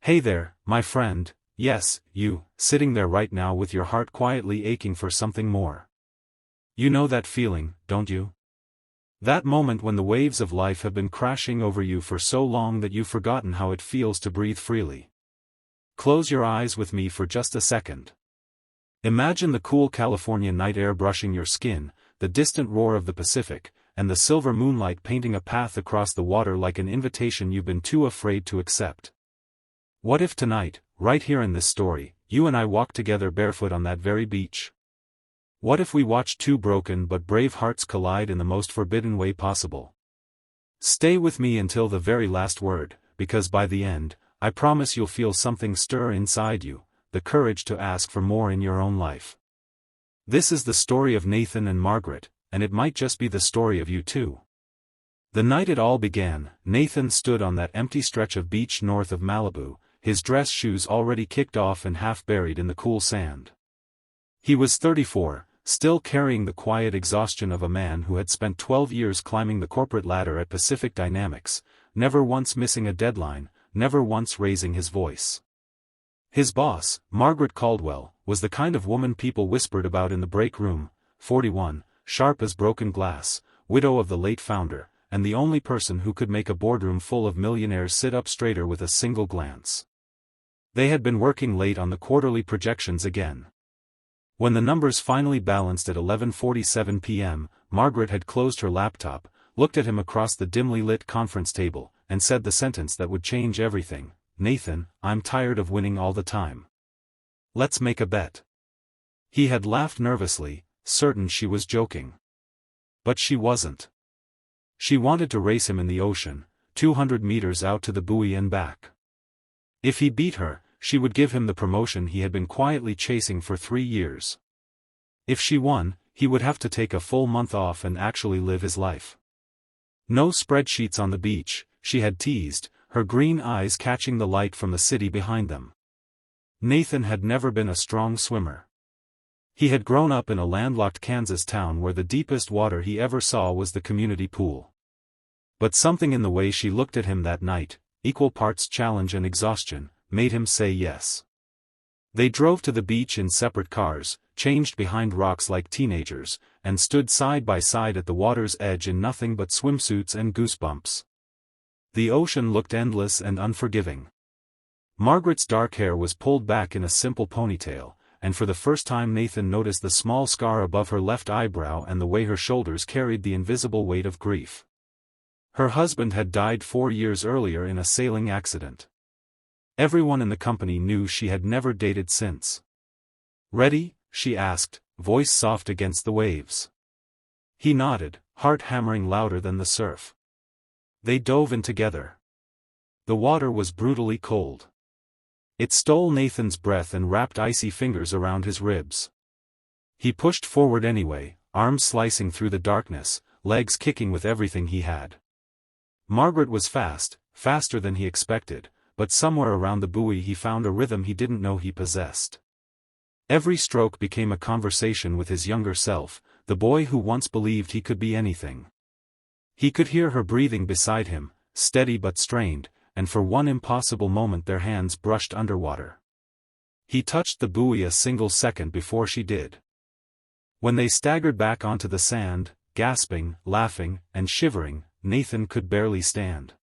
Hey there, my friend, yes, you, sitting there right now with your heart quietly aching for something more. You know that feeling, don't you? That moment when the waves of life have been crashing over you for so long that you've forgotten how it feels to breathe freely. Close your eyes with me for just a second. Imagine the cool California night air brushing your skin, the distant roar of the Pacific, and the silver moonlight painting a path across the water like an invitation you've been too afraid to accept. What if tonight, right here in this story, you and I walked together barefoot on that very beach? What if we watched two broken but brave hearts collide in the most forbidden way possible? Stay with me until the very last word, because by the end, I promise you'll feel something stir inside you, the courage to ask for more in your own life. This is the story of Nathan and Margaret, and it might just be the story of you too. The night it all began, Nathan stood on that empty stretch of beach north of Malibu, his dress shoes already kicked off and half buried in the cool sand. He was 34, still carrying the quiet exhaustion of a man who had spent 12 years climbing the corporate ladder at Pacific Dynamics, never once missing a deadline, never once raising his voice. His boss, Margaret Caldwell, was the kind of woman people whispered about in the break room, 41, sharp as broken glass, widow of the late founder, and the only person who could make a boardroom full of millionaires sit up straighter with a single glance. They had been working late on the quarterly projections again. When the numbers finally balanced at 11:47 p.m., Margaret had closed her laptop, looked at him across the dimly lit conference table, and said the sentence that would change everything, "Nathan, I'm tired of winning all the time. Let's make a bet." He had laughed nervously, certain she was joking. But she wasn't. She wanted to race him in the ocean, 200 meters out to the buoy and back. If he beat her, she would give him the promotion he had been quietly chasing for 3 years. If she won, he would have to take a full month off and actually live his life. No spreadsheets on the beach, she had teased, her green eyes catching the light from the city behind them. Nathan had never been a strong swimmer. He had grown up in a landlocked Kansas town where the deepest water he ever saw was the community pool. But something in the way she looked at him that night, equal parts challenge and exhaustion, made him say yes. They drove to the beach in separate cars, changed behind rocks like teenagers, and stood side by side at the water's edge in nothing but swimsuits and goosebumps. The ocean looked endless and unforgiving. Margaret's dark hair was pulled back in a simple ponytail, and for the first time Nathan noticed the small scar above her left eyebrow and the way her shoulders carried the invisible weight of grief. Her husband had died 4 years earlier in a sailing accident. Everyone in the company knew she had never dated since. "Ready?" she asked, voice soft against the waves. He nodded, heart hammering louder than the surf. They dove in together. The water was brutally cold. It stole Nathan's breath and wrapped icy fingers around his ribs. He pushed forward anyway, arms slicing through the darkness, legs kicking with everything he had. Margaret was fast, faster than he expected, but somewhere around the buoy he found a rhythm he didn't know he possessed. Every stroke became a conversation with his younger self, the boy who once believed he could be anything. He could hear her breathing beside him, steady but strained, and for one impossible moment their hands brushed underwater. He touched the buoy a single second before she did. When they staggered back onto the sand, gasping, laughing, and shivering, Nathan could barely stand.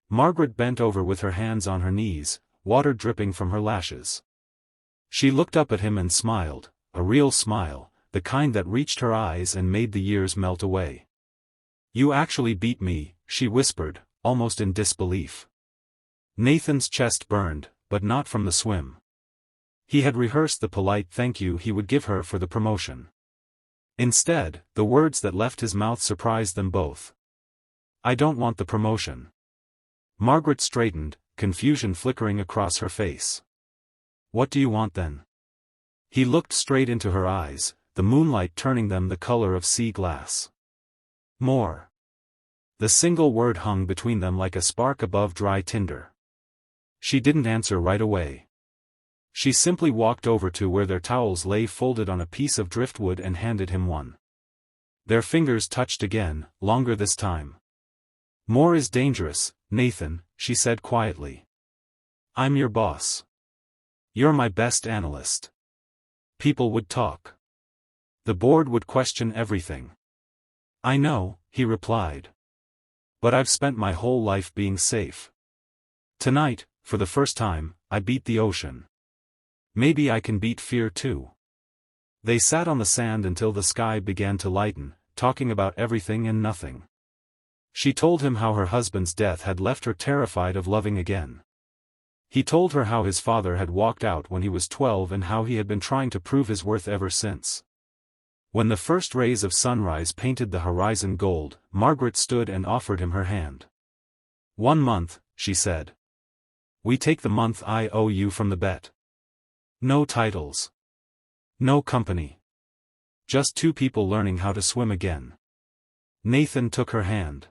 Margaret bent over with her hands on her knees, water dripping from her lashes. She looked up at him and smiled, a real smile, the kind that reached her eyes and made the years melt away. "You actually beat me," she whispered, almost in disbelief. Nathan's chest burned, but not from the swim. He had rehearsed the polite thank you he would give her for the promotion. Instead, the words that left his mouth surprised them both. "I don't want the promotion." Margaret straightened, confusion flickering across her face. "What do you want then?" He looked straight into her eyes, the moonlight turning them the color of sea glass. "More." The single word hung between them like a spark above dry tinder. She didn't answer right away. She simply walked over to where their towels lay folded on a piece of driftwood and handed him one. Their fingers touched again, longer this time. "More is dangerous, Nathan," she said quietly. I'm your boss. You're my best analyst. People would talk. The board would question everything. I know, he replied. But I've spent my whole life being safe. Tonight, for the first time, I beat the ocean. Maybe I can beat fear too. They sat on the sand until the sky began to lighten, talking about everything and nothing. She told him how her husband's death had left her terrified of loving again. He told her how his father had walked out when he was 12 and how he had been trying to prove his worth ever since. When the first rays of sunrise painted the horizon gold, Margaret stood and offered him her hand. 1 month, she said. We take the month I owe you from the bet. No titles. No company. Just 2 people learning how to swim again. Nathan took her hand.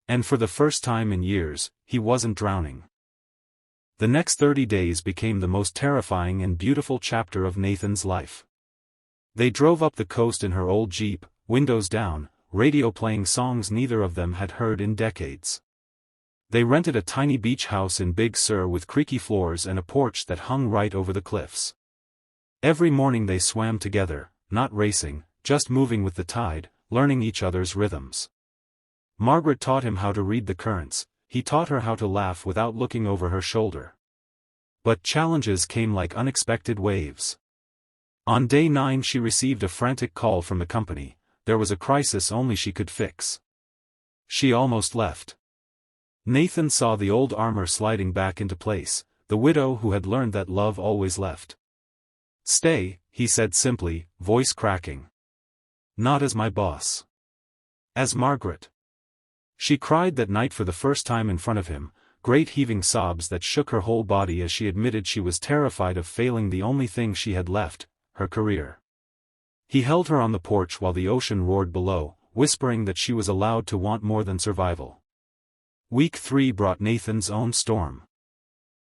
And for the first time in years, he wasn't drowning. The next 30 days became the most terrifying and beautiful chapter of Nathan's life. They drove up the coast in her old Jeep, windows down, radio playing songs neither of them had heard in decades. They rented a tiny beach house in Big Sur with creaky floors and a porch that hung right over the cliffs. Every morning they swam together, not racing, just moving with the tide, learning each other's rhythms. Margaret taught him how to read the currents, he taught her how to laugh without looking over her shoulder. But challenges came like unexpected waves. On day 9 she received a frantic call from the company. There was a crisis only she could fix. She almost left. Nathan saw the old armor sliding back into place, the widow who had learned that love always left. Stay, he said simply, voice cracking. Not as my boss. As Margaret. She cried that night for the first time in front of him, great heaving sobs that shook her whole body as she admitted she was terrified of failing the only thing she had left, her career. He held her on the porch while the ocean roared below, whispering that she was allowed to want more than survival. Week 3 brought Nathan's own storm.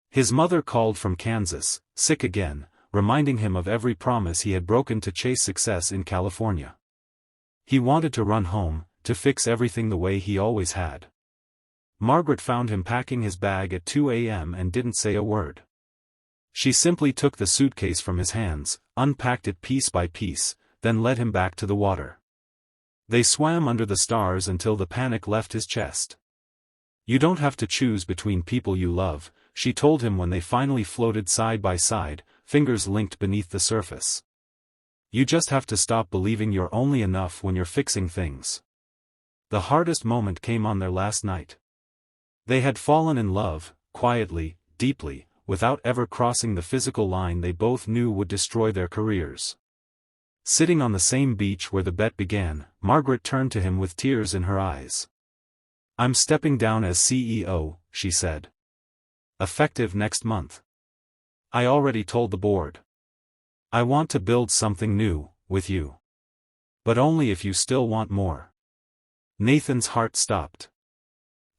His mother called from Kansas, sick again, reminding him of every promise he had broken to chase success in California. He wanted to run home, to fix everything the way he always had. Margaret found him packing his bag at 2 a.m. and didn't say a word. She simply took the suitcase from his hands, unpacked it piece by piece, then led him back to the water. They swam under the stars until the panic left his chest. You don't have to choose between people you love, she told him when they finally floated side by side, fingers linked beneath the surface. You just have to stop believing you're only enough when you're fixing things. The hardest moment came on their last night. They had fallen in love, quietly, deeply, without ever crossing the physical line they both knew would destroy their careers. Sitting on the same beach where the bet began, Margaret turned to him with tears in her eyes. I'm stepping down as CEO, she said. Effective next month. I already told the board. I want to build something new, with you. But only if you still want more. Nathan's heart stopped.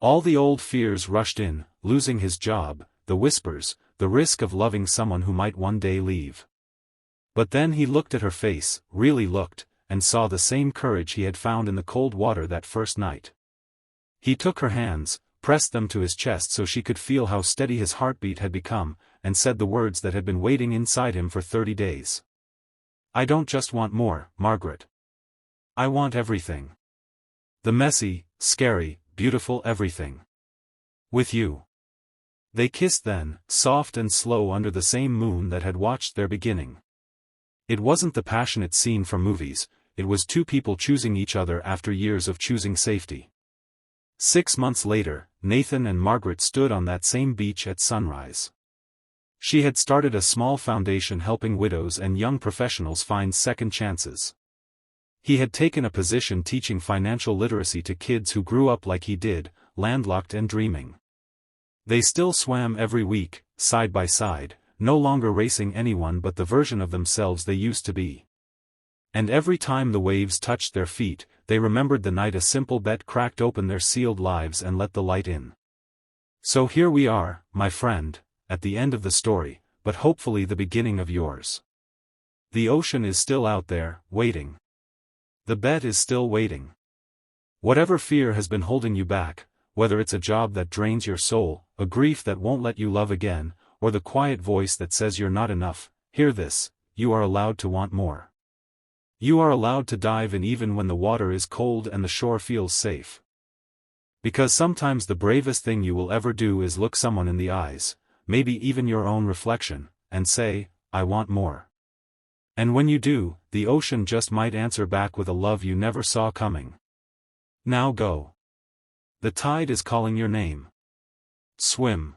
All the old fears rushed in, losing his job, the whispers, the risk of loving someone who might one day leave. But then he looked at her face, really looked, and saw the same courage he had found in the cold water that first night. He took her hands, pressed them to his chest so she could feel how steady his heartbeat had become, and said the words that had been waiting inside him for 30 days. I don't just want more, Margaret. I want everything. The messy, scary, beautiful everything. With you. They kissed then, soft and slow under the same moon that had watched their beginning. It wasn't the passionate scene from movies, it was 2 people choosing each other after years of choosing safety. 6 months later, Nathan and Margaret stood on that same beach at sunrise. She had started a small foundation helping widows and young professionals find second chances. He had taken a position teaching financial literacy to kids who grew up like he did, landlocked and dreaming. They still swam every week, side by side, no longer racing anyone but the version of themselves they used to be. And every time the waves touched their feet, they remembered the night a simple bet cracked open their sealed lives and let the light in. So here we are, my friend, at the end of the story, but hopefully the beginning of yours. The ocean is still out there, waiting. The bet is still waiting. Whatever fear has been holding you back, whether it's a job that drains your soul, a grief that won't let you love again, or the quiet voice that says you're not enough, hear this: you are allowed to want more. You are allowed to dive in even when the water is cold and the shore feels safe. Because sometimes the bravest thing you will ever do is look someone in the eyes, maybe even your own reflection, and say, I want more. And when you do, the ocean just might answer back with a love you never saw coming. Now go. The tide is calling your name. Swim.